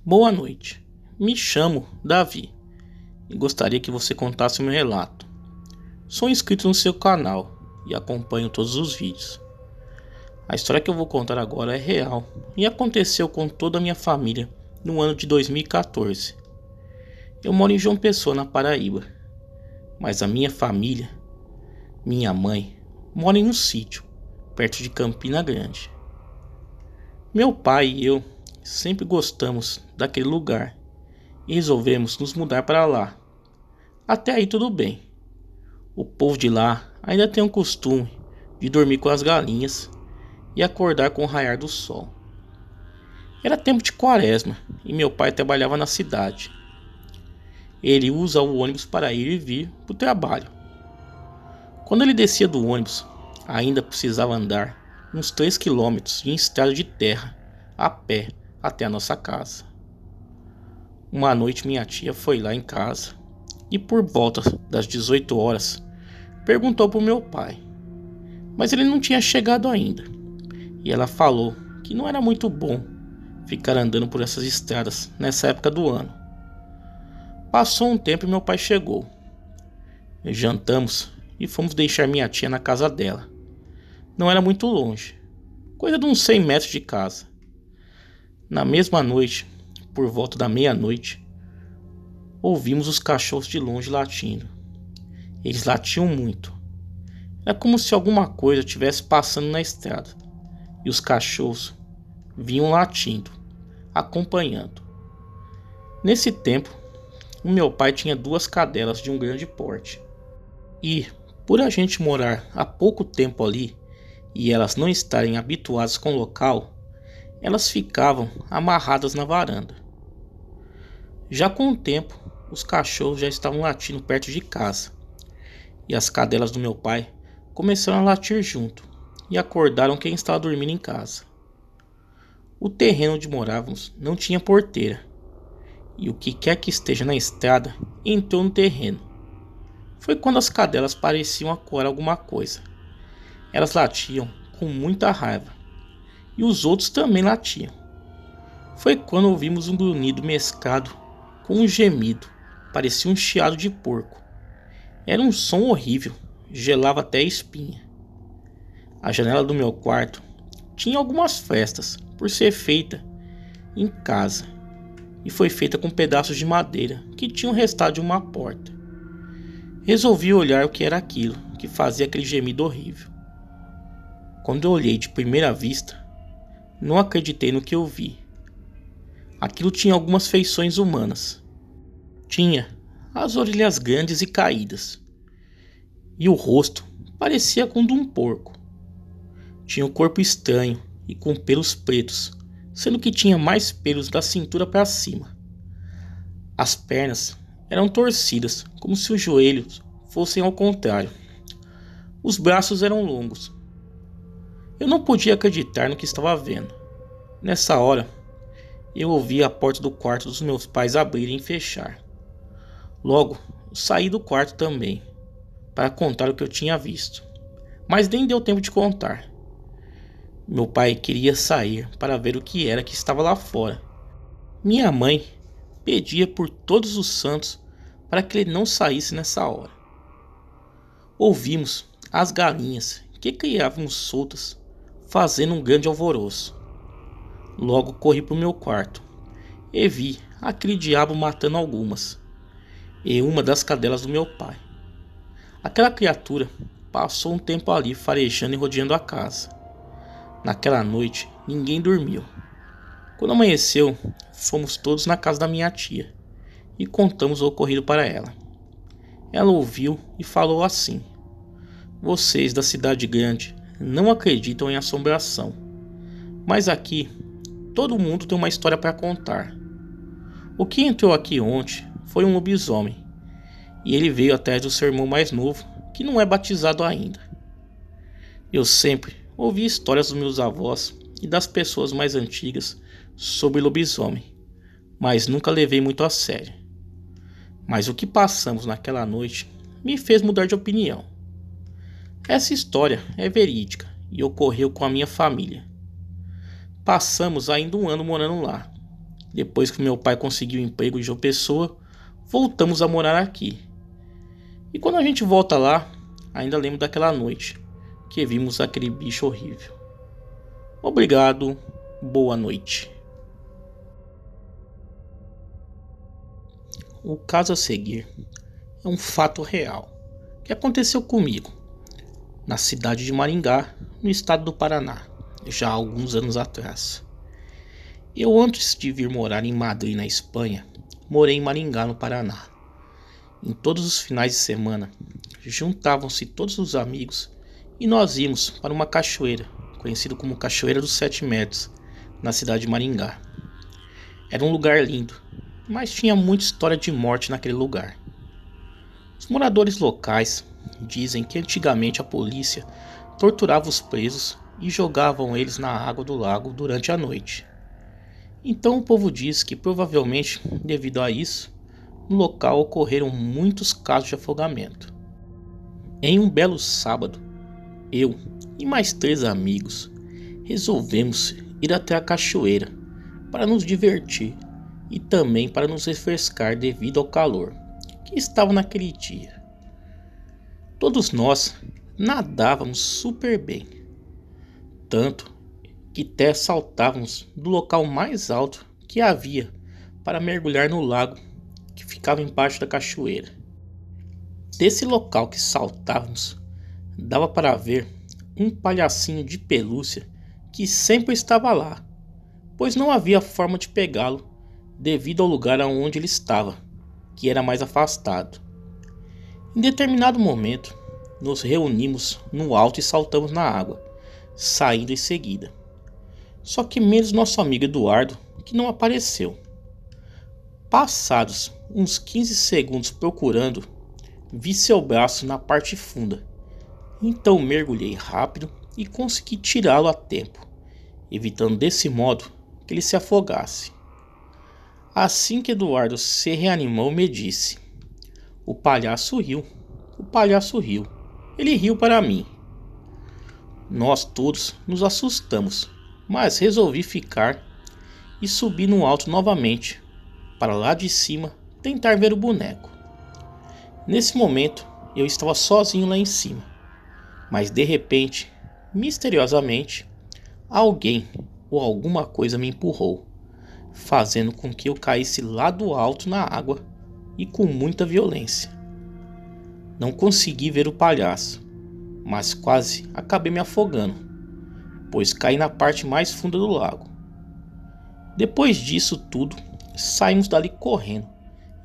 Boa noite, me chamo Davi e gostaria que você contasse o meu relato. Sou inscrito no seu canal e acompanho todos os vídeos. A história que eu vou contar agora é real e aconteceu com toda a minha família no ano de 2014. Eu moro em João Pessoa, na Paraíba, mas a minha família, minha mãe, mora em um sítio perto de Campina Grande. Meu pai e eu sempre gostamos daquele lugar e resolvemos nos mudar para lá. Até aí tudo bem. O povo de lá ainda tem o costume de dormir com as galinhas e acordar com o raiar do sol. Era tempo de quaresma e meu pai trabalhava na cidade. Ele usa o ônibus para ir e vir para o trabalho. Quando ele descia do ônibus, ainda precisava andar uns 3 quilômetros em estrada de terra, a pé, até a nossa casa. Uma noite minha tia foi lá em casa e por volta das 18 horas perguntou para o meu pai, mas ele não tinha chegado ainda, e ela falou que não era muito bom ficar andando por essas estradas nessa época do ano. Passou um tempo e meu pai chegou. Jantamos e fomos deixar minha tia na casa dela. Não era muito longe, coisa de uns 100 metros de casa. Na mesma noite, por volta da meia-noite, ouvimos os cachorros de longe latindo. Eles latiam muito. Era como se alguma coisa estivesse passando na estrada. E os cachorros vinham latindo, acompanhando. Nesse tempo, o meu pai tinha 2 cadelas de um grande porte. E, por a gente morar há pouco tempo ali, e elas não estarem habituadas com o local, elas ficavam amarradas na varanda. Já com o tempo, os cachorros já estavam latindo perto de casa, e as cadelas do meu pai começaram a latir junto, e acordaram quem estava dormindo em casa. O terreno onde morávamos não tinha porteira, e o que quer que esteja na estrada entrou no terreno. Foi quando as cadelas pareciam acorar alguma coisa. Elas latiam com muita raiva, e os outros também latiam. Foi quando ouvimos um grunhido mesclado com um gemido, parecia um chiado de porco. Era um som horrível, gelava até a espinha. A janela do meu quarto tinha algumas frestas, por ser feita em casa, e foi feita com pedaços de madeira que tinham restado de uma porta. Resolvi olhar o que era aquilo que fazia aquele gemido horrível. Quando eu olhei de primeira vista, não acreditei no que eu vi. Aquilo tinha algumas feições humanas. Tinha as orelhas grandes e caídas, e o rosto parecia com o de um porco. Tinha um corpo estranho e com pelos pretos, sendo que tinha mais pelos da cintura para cima. As pernas eram torcidas, como se os joelhos fossem ao contrário. Os braços eram longos. Eu não podia acreditar no que estava vendo. Nessa hora, eu ouvi a porta do quarto dos meus pais abrir e fechar. Logo, saí do quarto também, para contar o que eu tinha visto. Mas nem deu tempo de contar. Meu pai queria sair para ver o que era que estava lá fora. Minha mãe pedia por todos os santos para que ele não saísse nessa hora. Ouvimos as galinhas que criávamos soltas fazendo um grande alvoroço. Logo corri para o meu quarto e vi aquele diabo matando algumas, e uma das cadelas do meu pai. Aquela criatura passou um tempo ali farejando e rodeando a casa. Naquela noite ninguém dormiu. Quando amanheceu, fomos todos na casa da minha tia e contamos o ocorrido para ela. Ela ouviu e falou assim: "Vocês da cidade grande não acreditam em assombração, mas aqui todo mundo tem uma história para contar. O que entrou aqui ontem foi um lobisomem, e ele veio atrás do seu irmão mais novo, que não é batizado ainda. Eu sempre ouvi histórias dos meus avós e das pessoas mais antigas sobre lobisomem, mas nunca levei muito a sério. Mas o que passamos naquela noite me fez mudar de opinião. Essa história é verídica e ocorreu com a minha família. Passamos ainda um ano morando lá. Depois que meu pai conseguiu emprego em João Pessoa, voltamos a morar aqui. E quando a gente volta lá, ainda lembro daquela noite que vimos aquele bicho horrível. Obrigado, boa noite. O caso a seguir é um fato real que aconteceu comigo na cidade de Maringá, no estado do Paraná, já há alguns anos atrás. Eu, antes de vir morar em Madrid, na Espanha, morei em Maringá, no Paraná. Em todos os finais de semana, juntavam-se todos os amigos e nós íamos para uma cachoeira, conhecida como Cachoeira dos 7 Metros, na cidade de Maringá. Era um lugar lindo, mas tinha muita história de morte naquele lugar. Os moradores locais dizem que antigamente a polícia torturava os presos e jogavam eles na água do lago durante a noite. Então o povo diz que provavelmente, devido a isso, no local ocorreram muitos casos de afogamento. Em um belo sábado, eu e mais 3 amigos resolvemos ir até a cachoeira para nos divertir e também para nos refrescar devido ao calor que estava naquele dia. Todos nós nadávamos super bem, tanto que até saltávamos do local mais alto que havia para mergulhar no lago que ficava embaixo da cachoeira. Desse local que saltávamos, dava para ver um palhacinho de pelúcia que sempre estava lá, pois não havia forma de pegá-lo devido ao lugar aonde ele estava, que era mais afastado. Em determinado momento, nos reunimos no alto e saltamos na água, saindo em seguida. Só que menos nosso amigo Eduardo, que não apareceu. Passados uns 15 segundos procurando, vi seu braço na parte funda. Então mergulhei rápido e consegui tirá-lo a tempo, evitando desse modo que ele se afogasse. Assim que Eduardo se reanimou, me disse: "O palhaço riu, o palhaço riu, ele riu para mim." Nós todos nos assustamos, mas resolvi ficar e subi no alto novamente, para lá de cima tentar ver o boneco. Nesse momento eu estava sozinho lá em cima, mas de repente, misteriosamente, alguém ou alguma coisa me empurrou, fazendo com que eu caísse lá do alto na água e com muita violência. Não consegui ver o palhaço, mas quase acabei me afogando, pois caí na parte mais funda do lago. Depois disso tudo, saímos dali correndo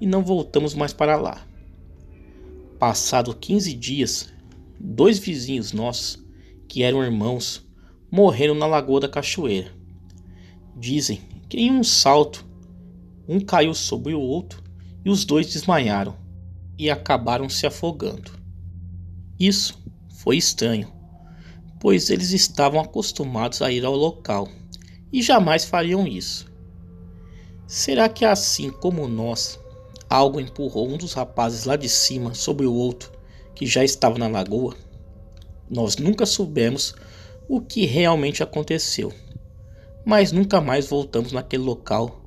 e não voltamos mais para lá. Passado 15 dias, 2 vizinhos nossos, que eram irmãos, morreram na lagoa da cachoeira. Dizem que em um salto, um caiu sobre o outro e os 2 desmaiaram e acabaram se afogando. Isso foi estranho, pois eles estavam acostumados a ir ao local e jamais fariam isso. Será que assim como nós, algo empurrou um dos rapazes lá de cima sobre o outro que já estava na lagoa? Nós nunca soubemos o que realmente aconteceu, mas nunca mais voltamos naquele local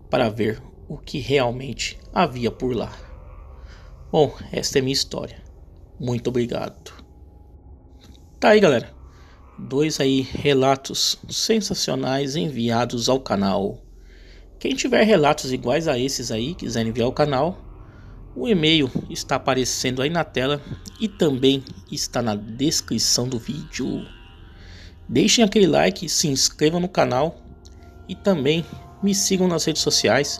para ver o que realmente havia por lá. Bom, esta é minha história. Muito obrigado. Tá aí, galera. 2 aí relatos sensacionais enviados ao canal. Quem tiver relatos iguais a esses aí, quiser enviar ao canal, o e-mail está aparecendo aí na tela e também está na descrição do vídeo. Deixem aquele like, se inscrevam no canal e também me sigam nas redes sociais,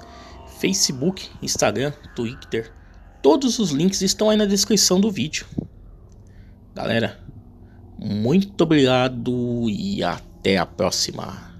Facebook, Instagram, Twitter. Todos os links estão aí na descrição do vídeo. Galera, muito obrigado e até a próxima.